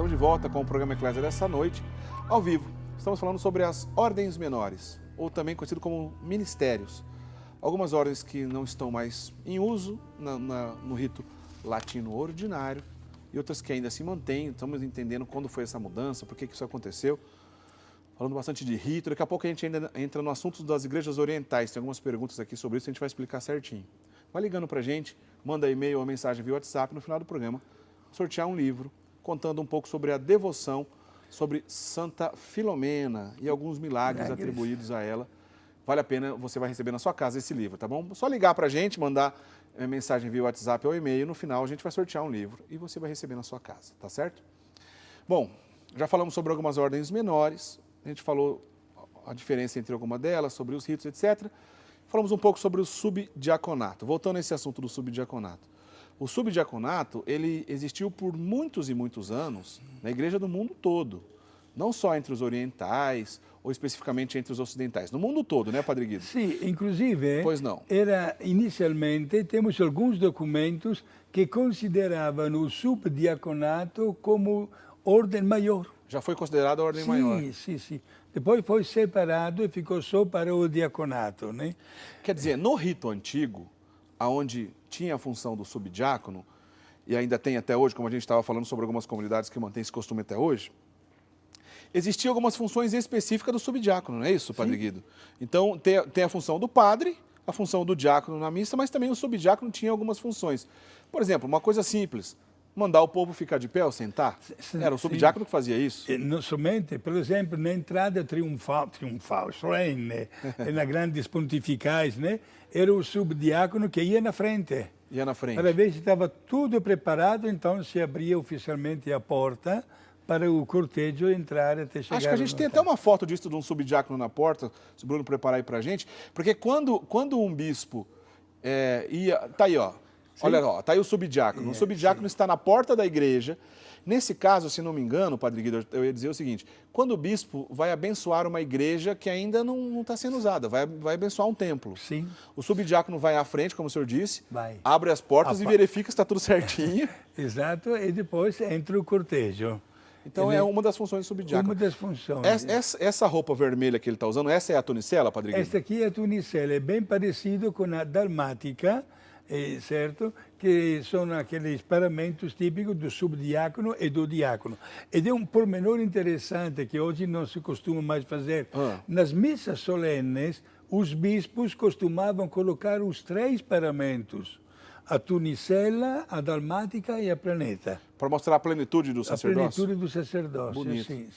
Estamos de volta com o programa Eclésia dessa noite, ao vivo. Estamos falando sobre as ordens menores, ou também conhecido como ministérios. Algumas ordens que não estão mais em uso no rito latino ordinário e outras que ainda se mantêm. Estamos entendendo quando foi essa mudança, por que isso aconteceu. Falando bastante de rito, daqui a pouco a gente ainda entra no assunto das igrejas orientais. Tem algumas perguntas aqui sobre isso, a gente vai explicar certinho. Vai ligando para a gente, manda e-mail ou mensagem via WhatsApp, no final do programa, sortear um livro contando um pouco sobre a devoção, sobre Santa Filomena e alguns milagres atribuídos a ela. Vale a pena, você vai receber na sua casa esse livro, tá bom? Só ligar para a gente, mandar mensagem via WhatsApp ou e-mail, no final a gente vai sortear um livro e você vai receber na sua casa, tá certo? Bom, já falamos sobre algumas ordens menores, a gente falou a diferença entre alguma delas, sobre os ritos, etc. Falamos um pouco sobre o subdiaconato. Voltando a esse assunto do subdiaconato. O subdiaconato, ele existiu por muitos e muitos anos na igreja do mundo todo. Não só entre os orientais ou especificamente entre os ocidentais. No mundo todo, né, Padre Guido? Sim, inclusive, pois não. Inicialmente, temos alguns documentos que consideravam o subdiaconato como ordem maior. Já foi considerado a ordem maior? Sim, sim. Depois foi separado e ficou só para o diaconato, né? Quer dizer, no rito antigo, onde tinha a função do subdiácono, e ainda tem até hoje, como a gente estava falando sobre algumas comunidades que mantêm esse costume até hoje, existiam algumas funções específicas do subdiácono, não é isso, Padre Guido? Então, tem a função do padre, a função do diácono na missa, mas também o subdiácono tinha algumas funções. Por exemplo, uma coisa simples, mandar o povo ficar de pé ou sentar? Era o subdiácono que fazia isso? Não somente, por exemplo, na entrada triunfal, solene, nas grandes pontificais, né? Era o subdiácono que ia na frente. Ia na frente. Para ver se estava tudo preparado, então se abria oficialmente a porta para o cortejo entrar até chegar. Acho que a gente tem até uma foto disso de um subdiácono na porta, se o Bruno preparar aí para a gente, porque quando um bispo ia... Tá aí, ó. Sim. Olha, ó, tá aí o subdiácono. O subdiácono está na porta da igreja. Nesse caso, se não me engano, Padre Guido, eu ia dizer o seguinte, quando o bispo vai abençoar uma igreja que ainda não está sendo usada, vai abençoar um templo. Sim. O subdiácono vai à frente, como o senhor disse, abre as portas e verifica se está tudo certinho. Exato, e depois entra o cortejo. Então é uma das funções do subdiácono. Uma das funções. Essa roupa vermelha que ele está usando, essa é a tunicela, Padre Guido? Esta aqui é a tunicela, é bem parecido com a dalmática, certo? Que são aqueles paramentos típicos do subdiácono e do diácono. Ed é um pormenor interessante que hoje não se costuma mais fazer. Nas missas solenes, os bispos costumavam colocar os 3 paramentos. A tunicela, a dalmática e a planeta. Para mostrar a plenitude do sacerdócio? A plenitude do sacerdócio, bonito. Sim.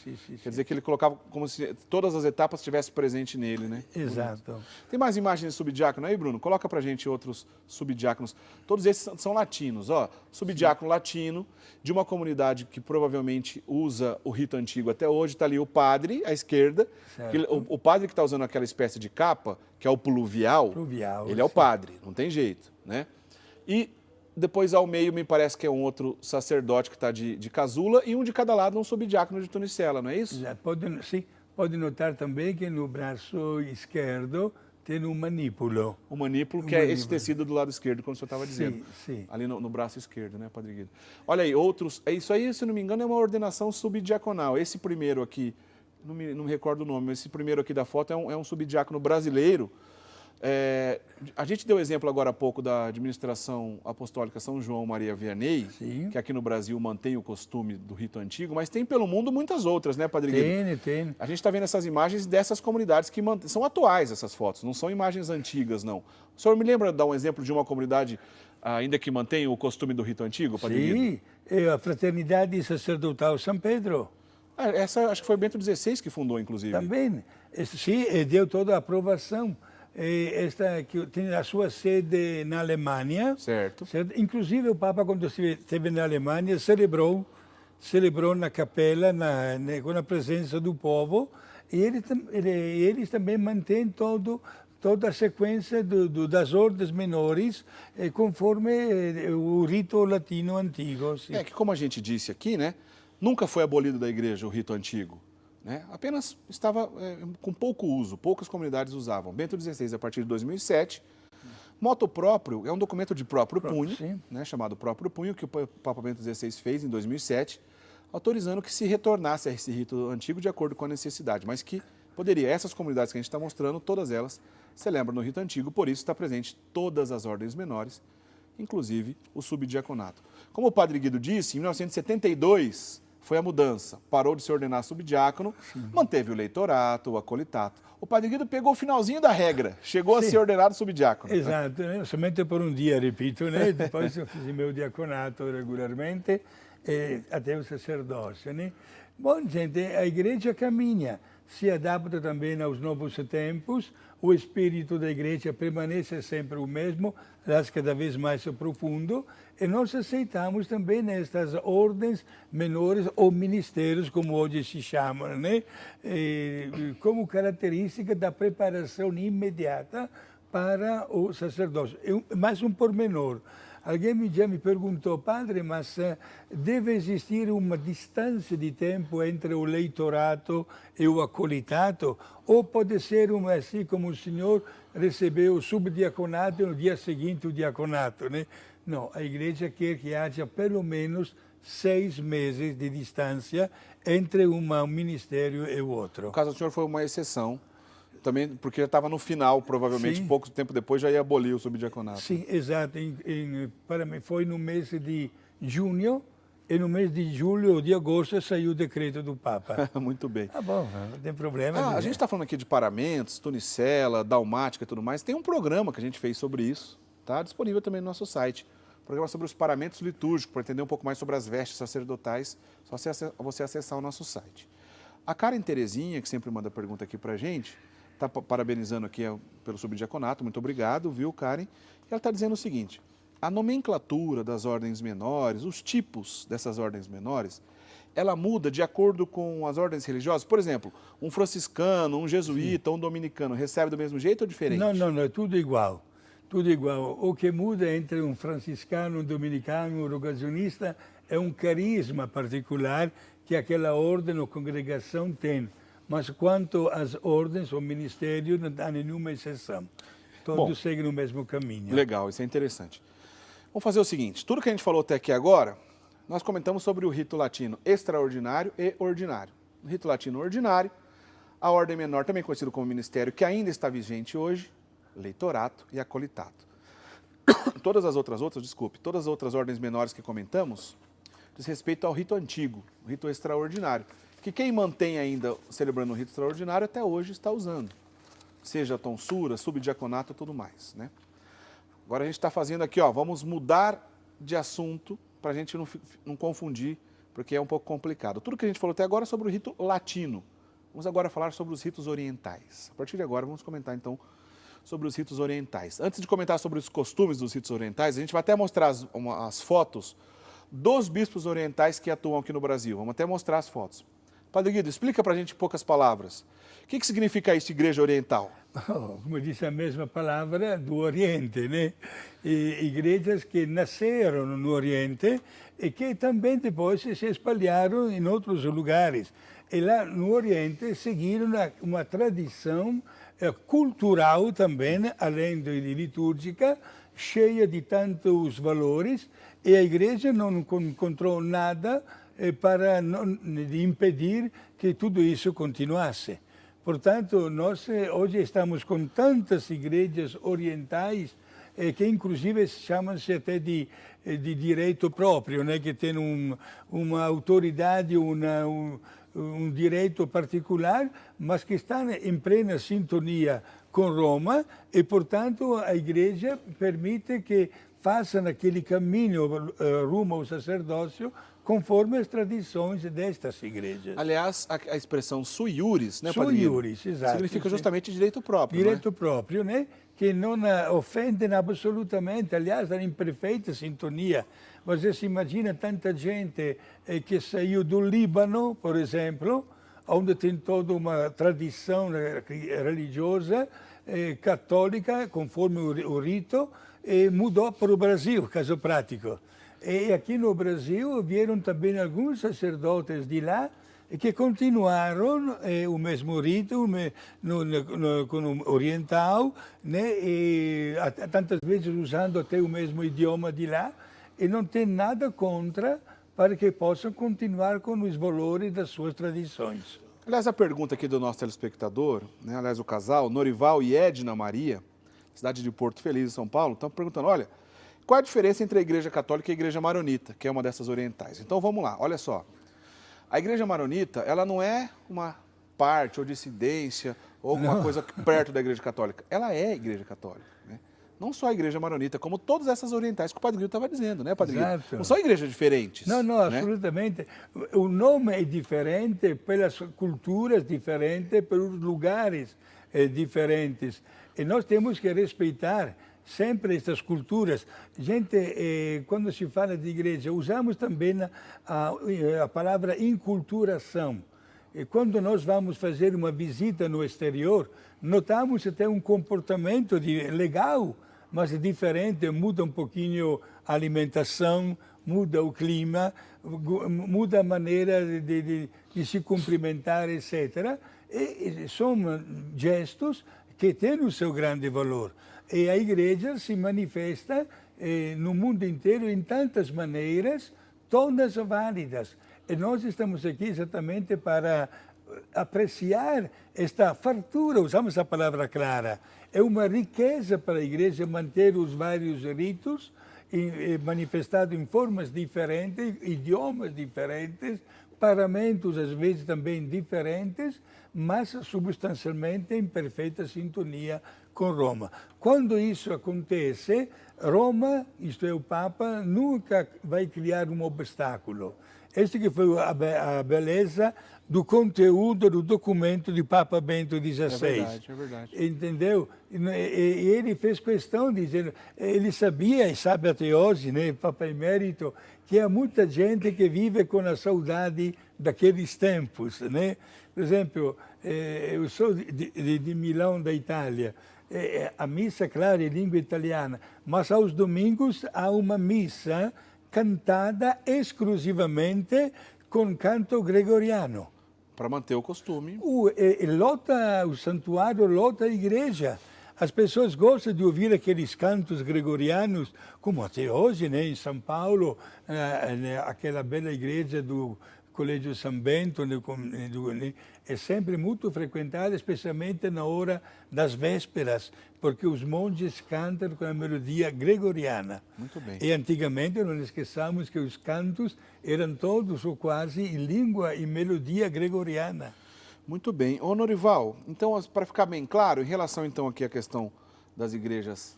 Quer dizer que ele colocava como se todas as etapas estivessem presentes nele, né? Exato. Bonito. Tem mais imagens de subdiácono aí, Bruno? Coloca pra gente outros subdiáconos. Todos esses são latinos, ó. Subdiácono latino, de uma comunidade que provavelmente usa o rito antigo até hoje. Está ali o padre, à esquerda. O padre que está usando aquela espécie de capa, que é o pluvial, ele é o padre, não tem jeito, né? E depois ao meio me parece que é um outro sacerdote que está de casula e um de cada lado um subdiácono de tunicela, não é isso? Pode notar também que no braço esquerdo tem um manípulo. O manípulo, que é esse tecido do lado esquerdo, como o senhor estava dizendo. Sim. Ali no braço esquerdo, né, Padre Guido? Olha aí, outros... Isso aí, se não me engano, é uma ordenação subdiaconal. Esse primeiro aqui, não me recordo o nome, mas esse primeiro aqui da foto é um subdiácono brasileiro. A gente deu exemplo agora há pouco da administração apostólica São João Maria Vianney, que aqui no Brasil mantém o costume do rito antigo, mas tem pelo mundo muitas outras, né, Padre Guido? Tem. A gente está vendo essas imagens dessas comunidades que são atuais, essas fotos, não são imagens antigas, não. O senhor me lembra de dar um exemplo de uma comunidade ainda que mantém o costume do rito antigo, Padre Guido? Sim, é a Fraternidade Sacerdotal São Pedro. Essa acho que foi Bento XVI que fundou, inclusive. Também. Sim, deu toda a aprovação. Esta que tem a sua sede na Alemanha. Certo. Inclusive o Papa, quando esteve na Alemanha, celebrou na capela, com a presença do povo, e eles também mantêm toda a sequência das ordens menores, conforme o rito latino antigo. Sim. Que como a gente disse aqui, né, nunca foi abolido da igreja o rito antigo. Né? Apenas estava com pouco uso, poucas comunidades usavam. Bento XVI, a partir de 2007, moto próprio é um documento de próprio punho, né, chamado próprio punho, que o Papa Bento XVI fez em 2007. autorizando que se retornasse a esse rito antigo de acordo com a necessidade, mas que poderia, essas comunidades que a gente está mostrando, todas elas celebram no rito antigo, por isso está presente todas as ordens menores, inclusive o subdiaconato. Como o padre Guido disse, em 1972 foi a mudança, parou de se ordenar subdiácono, manteve o leitorato, o acolitato. O padre Guido pegou o finalzinho da regra, chegou a ser ordenado subdiácono. Exato, né? Somente por um dia, repito, né? Depois eu fiz meu diaconato regularmente até o sacerdócio, né? Bom, gente, a igreja caminha, se adapta também aos novos tempos, o espírito da igreja permanece sempre o mesmo, aliás, cada vez mais profundo, e nós aceitamos também estas ordens menores ou ministérios, como hoje se chamam, né? Como característica da preparação imediata para o sacerdócio. Mais um pormenor. Alguém já me perguntou, padre, mas deve existir uma distância de tempo entre o leitorato e o acolitato? Ou pode ser assim como o senhor recebeu o subdiaconato e no dia seguinte o diaconato, né? Não, a igreja quer que haja pelo menos 6 meses de distância entre um ministério e o outro. No caso do senhor foi uma exceção, também porque já estava no final, provavelmente, pouco tempo depois já ia abolir o subdiaconato. Sim, exato. Para mim foi no mês de junho e no mês de julho ou de agosto saiu o decreto do Papa. Muito bem. Tá bom, não tem problema. A gente está falando aqui de paramentos, tunicela, dalmática e tudo mais. Tem um programa que a gente fez sobre isso, tá? Disponível também no nosso site. Programa sobre os paramentos litúrgicos, para entender um pouco mais sobre as vestes sacerdotais, só você acessar o nosso site. A Karen Terezinha, que sempre manda pergunta aqui para a gente, está parabenizando aqui pelo subdiaconato, muito obrigado, viu, Karen? E ela está dizendo o seguinte, a nomenclatura das ordens menores, os tipos dessas ordens menores, ela muda de acordo com as ordens religiosas? Por exemplo, um franciscano, um jesuíta, um dominicano, recebe do mesmo jeito ou diferente? Não, é tudo igual. Tudo igual. O que muda entre um franciscano, um dominicano, um rogacionista é um carisma particular que aquela ordem ou congregação tem. Mas quanto às ordens ou ministérios, não há nenhuma exceção. Todos seguem o mesmo caminho. Legal, isso é interessante. Vamos fazer o seguinte, tudo que a gente falou até aqui agora, nós comentamos sobre o rito latino extraordinário e ordinário. No rito latino ordinário, a ordem menor, também conhecido como ministério, que ainda está vigente hoje, leitorato e acolitato. Todas as outras ordens menores que comentamos, diz respeito ao rito antigo, o rito extraordinário, que quem mantém ainda celebrando o rito extraordinário até hoje está usando, seja tonsura, subdiaconato e tudo mais, né? Agora a gente está fazendo aqui, vamos mudar de assunto para a gente não confundir, porque é um pouco complicado. Tudo que a gente falou até agora é sobre o rito latino. Vamos agora falar sobre os ritos orientais. A partir de agora vamos comentar então sobre os ritos orientais. Antes de comentar sobre os costumes dos ritos orientais, a gente vai até mostrar as fotos dos bispos orientais que atuam aqui no Brasil. Vamos até mostrar as fotos. Padre Guido, explica para a gente em poucas palavras. O que significa isso, igreja oriental? Como disse a mesma palavra do Oriente, né? Igrejas que nasceram no Oriente e que também depois se espalharam em outros lugares. E lá no Oriente seguiram uma tradição cultural também, além de litúrgica, cheia de tantos valores, e a igreja não encontrou nada para impedir que tudo isso continuasse. Portanto, nós hoje estamos com tantas igrejas orientais que inclusive chamam-se até de direito próprio, né? Que tem uma autoridade, um direito particular, mas que estão em plena sintonia com Roma e, portanto, a igreja permite que façam aquele caminho rumo ao sacerdócio conforme as tradições destas igrejas. Aliás, a expressão sui iuris, né, Sui iuris, exato. Significa justamente direito próprio, direito próprio, né? Que não ofendem absolutamente, aliás, estão em perfeita sintonia. Você se imagina tanta gente que saiu do Líbano, por exemplo, onde tem toda uma tradição religiosa católica, conforme o rito, e mudou para o Brasil, caso prático. E aqui no Brasil vieram também alguns sacerdotes de lá que continuaram o mesmo rito com o oriental, né? E tantas vezes usando até o mesmo idioma de lá, e não tem nada contra, para que possam continuar com os valores das suas tradições. Aliás, a pergunta aqui do nosso telespectador, né? Aliás, o casal, Norival e Edna Maria, cidade de Porto Feliz, São Paulo, estão perguntando, olha, qual a diferença entre a Igreja Católica e a Igreja Maronita, que é uma dessas orientais? Então, vamos lá, olha só. A Igreja Maronita, ela não é uma parte ou dissidência ou alguma coisa perto da Igreja Católica. Ela é a Igreja Católica, né? Não só a Igreja Maronita, como todas essas orientais que o Padre Guido estava dizendo, né, Padre Guido? Não são igrejas diferentes. Não, não, né? Absolutamente. O nome é diferente pelas culturas diferentes, pelos lugares diferentes. E nós temos que respeitar sempre estas culturas. Gente, quando se fala de igreja, usamos também a palavra inculturação. E quando nós vamos fazer uma visita no exterior, notamos até um comportamento legal, mas diferente, muda um pouquinho a alimentação, muda o clima, muda a maneira de se cumprimentar, etc. E são gestos que têm o seu grande valor. E a igreja se manifesta no mundo inteiro em tantas maneiras, todas válidas. E nós estamos aqui exatamente para apreciar esta fartura, usamos a palavra clara. É uma riqueza para a igreja manter os vários ritos manifestados em formas diferentes, idiomas diferentes, paramentos às vezes também diferentes, mas substancialmente em perfeita sintonia com Roma. Quando isso acontece, Roma, isto é o Papa, nunca vai criar um obstáculo. Esta que foi a beleza do conteúdo do documento de Papa Bento XVI. É verdade, é verdade. Entendeu? E ele fez questão de dizer, ele sabia e sabe até hoje, né, Papa Emérito, que há muita gente que vive com a saudade daqueles tempos, né? Por exemplo, eu sou de Milão, da Itália. A missa, claro, é em língua italiana, mas aos domingos há uma missa cantada exclusivamente com canto gregoriano. Para manter o costume. O santuário lota a igreja. As pessoas gostam de ouvir aqueles cantos gregorianos, como até hoje, né, em São Paulo, aquela bela igreja do Colégio São Bento, é sempre muito frequentada, especialmente na hora das vésperas, porque os monges cantam com a melodia gregoriana. Muito bem. E antigamente, não esqueçamos que os cantos eram todos ou quase em língua e melodia gregoriana. Muito bem. Ô Norival, então, para ficar bem claro, em relação então aqui à questão das igrejas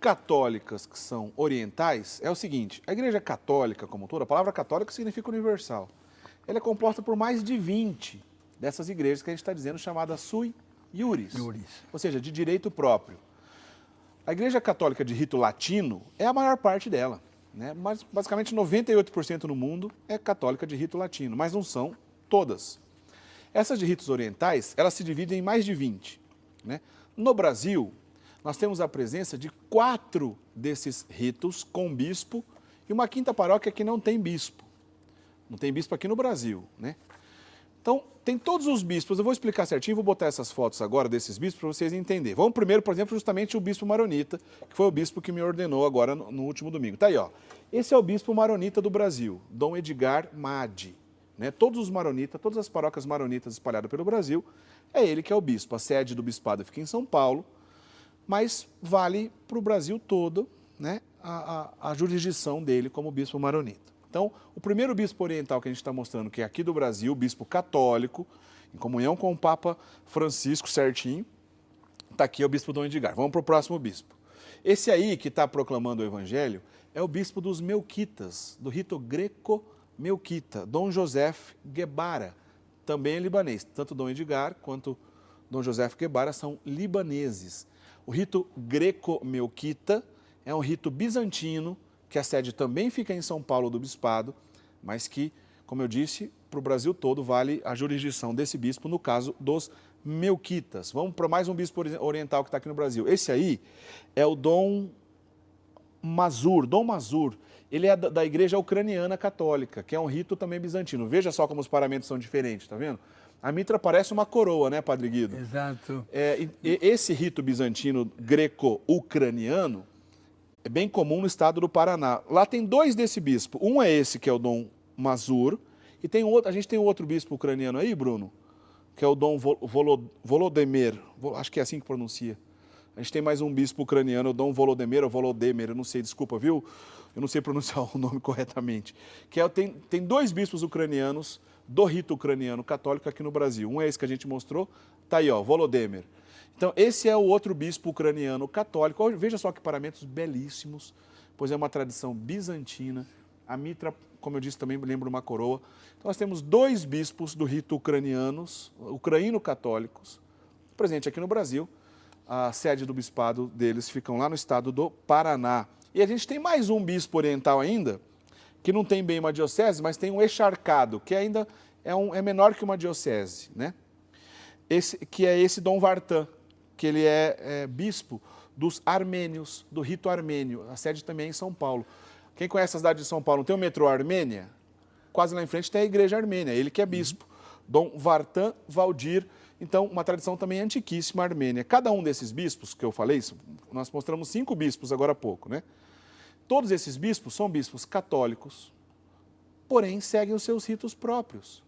católicas que são orientais, é o seguinte, a igreja católica como toda, a palavra católica significa universal. Ela é composta por mais de 20 dessas igrejas que a gente está dizendo, chamadas sui iuris, ou seja, de direito próprio. A Igreja Católica de rito latino é a maior parte dela, né? Mas basicamente 98% no mundo é católica de rito latino, mas não são todas. Essas de ritos orientais, elas se dividem em mais de 20. Né? No Brasil, nós temos a presença de 4 desses ritos com bispo e uma quinta paróquia que não tem bispo. Não tem bispo aqui no Brasil, né? Então, tem todos os bispos, eu vou explicar certinho, vou botar essas fotos agora desses bispos para vocês entenderem. Vamos primeiro, por exemplo, justamente o bispo maronita, que foi o bispo que me ordenou agora no último domingo. Tá aí, ó. Esse é o bispo maronita do Brasil, Dom Edgar Madi. Né? Todos os maronitas, todas as paróquias maronitas espalhadas pelo Brasil, é ele que é o bispo. A sede do bispado fica em São Paulo, mas vale para o Brasil todo, né, a jurisdição dele como bispo maronita. Então, o primeiro bispo oriental que a gente está mostrando, que é aqui do Brasil, bispo católico, em comunhão com o Papa Francisco certinho, está aqui, é o bispo Dom Edgar. Vamos para o próximo bispo. Esse aí que está proclamando o evangelho é o bispo dos Melquitas, do rito greco-melquita, Dom Joseph Guebara, também é libanês. Tanto Dom Edgar quanto Dom Joseph Guebara são libaneses. O rito greco-melquita é um rito bizantino, que a sede também fica em São Paulo do Bispado, mas que, como eu disse, para o Brasil todo vale a jurisdição desse bispo, no caso dos Melquitas. Vamos para mais um bispo oriental que está aqui no Brasil. Esse aí é o Dom Mazur. Dom Mazur, ele é da Igreja Ucraniana Católica, que é um rito também bizantino. Veja só como os paramentos são diferentes, tá vendo? A mitra parece uma coroa, né, Padre Guido? Exato. Esse rito bizantino greco-ucraniano é bem comum no estado do Paraná. Lá tem 2 desse bispo. Um é esse, que é o Dom Mazur. E tem outro, a gente tem outro bispo ucraniano aí, Bruno, que é o Dom Volodymyr, acho que é assim que pronuncia. A gente tem mais um bispo ucraniano, o Dom Volodymyr ou Volodymyr, eu não sei, desculpa, viu? Eu não sei pronunciar o nome corretamente. Tem dois bispos ucranianos do rito ucraniano católico aqui no Brasil. Um é esse que a gente mostrou, tá aí, ó, Volodymyr. Então, esse é o outro bispo ucraniano católico. Veja só que paramentos belíssimos, pois é uma tradição bizantina. A mitra, como eu disse, também lembra uma coroa. Então, nós temos dois bispos do rito ucraíno-católicos, presente aqui no Brasil. A sede do bispado deles ficam lá no estado do Paraná. E a gente tem mais um bispo oriental ainda, que não tem bem uma diocese, mas tem um exarcado, que ainda é menor que uma diocese, né? Que é esse Dom Vartan, que ele é bispo dos armênios, do rito armênio. A sede também é em São Paulo. Quem conhece a cidade de São Paulo, não tem o metrô Armênia? Quase lá em frente tem a igreja armênia, ele que é bispo. Dom Vartan Valdir, então uma tradição também antiquíssima armênia. Cada um desses bispos que eu falei, nós mostramos 5 bispos agora há pouco, né? Todos esses bispos são bispos católicos, porém seguem os seus ritos próprios.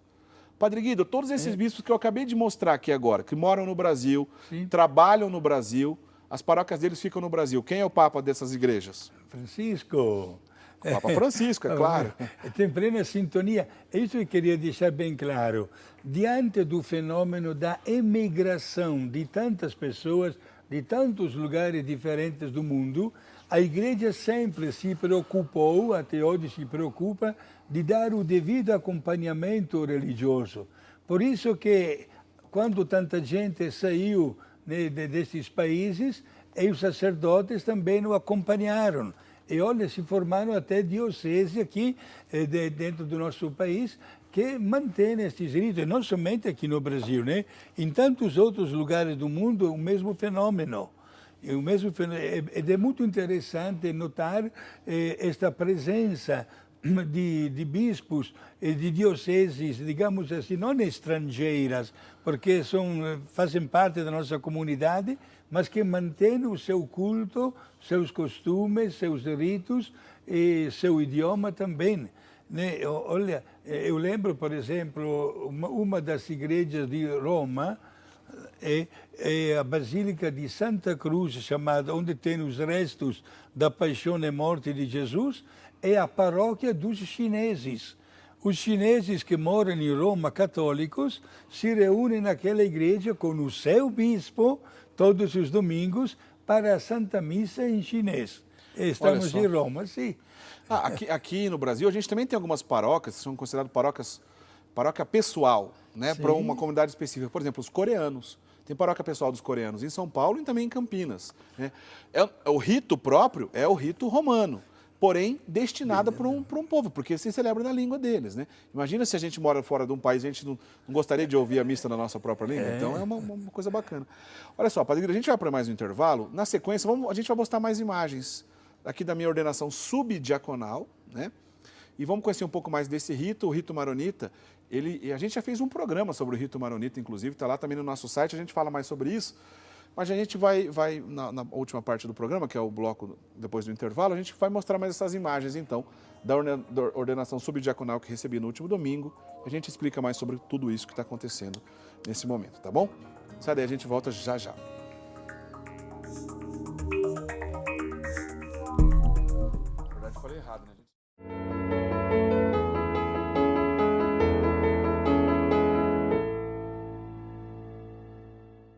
Padre Guido, todos esses bispos que eu acabei de mostrar aqui agora, que moram no Brasil, trabalham no Brasil, as paróquias deles ficam no Brasil. Quem é o Papa dessas igrejas? Francisco. O Papa Francisco, é claro. Tem plena sintonia. É isso que eu queria deixar bem claro. Diante do fenômeno da emigração de tantas pessoas, de tantos lugares diferentes do mundo, a Igreja sempre se preocupou, até hoje se preocupa, de dar o devido acompanhamento religioso. Por isso que, quando tanta gente saiu desses países, e os sacerdotes também o acompanharam. E olha, se formaram até dioceses aqui dentro do nosso país que mantêm estes ritos, e não somente aqui no Brasil, né? Em tantos outros lugares do mundo, o mesmo fenômeno. É muito interessante notar esta presença de bispos e de dioceses, digamos assim, não estrangeiras, porque fazem parte da nossa comunidade, mas que mantêm o seu culto, seus costumes, seus ritos e seu idioma também. Né? Olha, eu lembro, por exemplo, uma das igrejas de Roma, é a Basílica de Santa Cruz, chamada, onde tem os restos da paixão e morte de Jesus, é a paróquia dos chineses. Os chineses que moram em Roma, católicos, se reúnem naquela igreja com o seu bispo todos os domingos para a Santa Missa em chinês. Estamos em Roma, sim. Aqui no Brasil, a gente também tem algumas paróquias que são consideradas paróquia pessoal, né, para uma comunidade específica. Por exemplo, os coreanos. Tem paróquia pessoal dos coreanos em São Paulo e também em Campinas. Né? O rito próprio é o rito romano, porém destinado para um povo, porque se celebra na língua deles. Né? Imagina se a gente mora fora de um país e a gente não gostaria de ouvir a missa na nossa própria língua. Então é uma coisa bacana. Olha só, Padre Guido, a gente vai para mais um intervalo. Na sequência, a gente vai mostrar mais imagens aqui da minha ordenação subdiaconal, né? E vamos conhecer um pouco mais desse rito, o rito maronita. A gente já fez um programa sobre o rito maronita, inclusive, está lá também no nosso site, a gente fala mais sobre isso. Mas a gente vai na última parte do programa, que é o bloco depois do intervalo, a gente vai mostrar mais essas imagens, então, da ordenação subdiaconal que recebi no último domingo. A gente explica mais sobre tudo isso que está acontecendo nesse momento, tá bom? Sai daí, a gente volta já já. Na verdade, falei errado, né?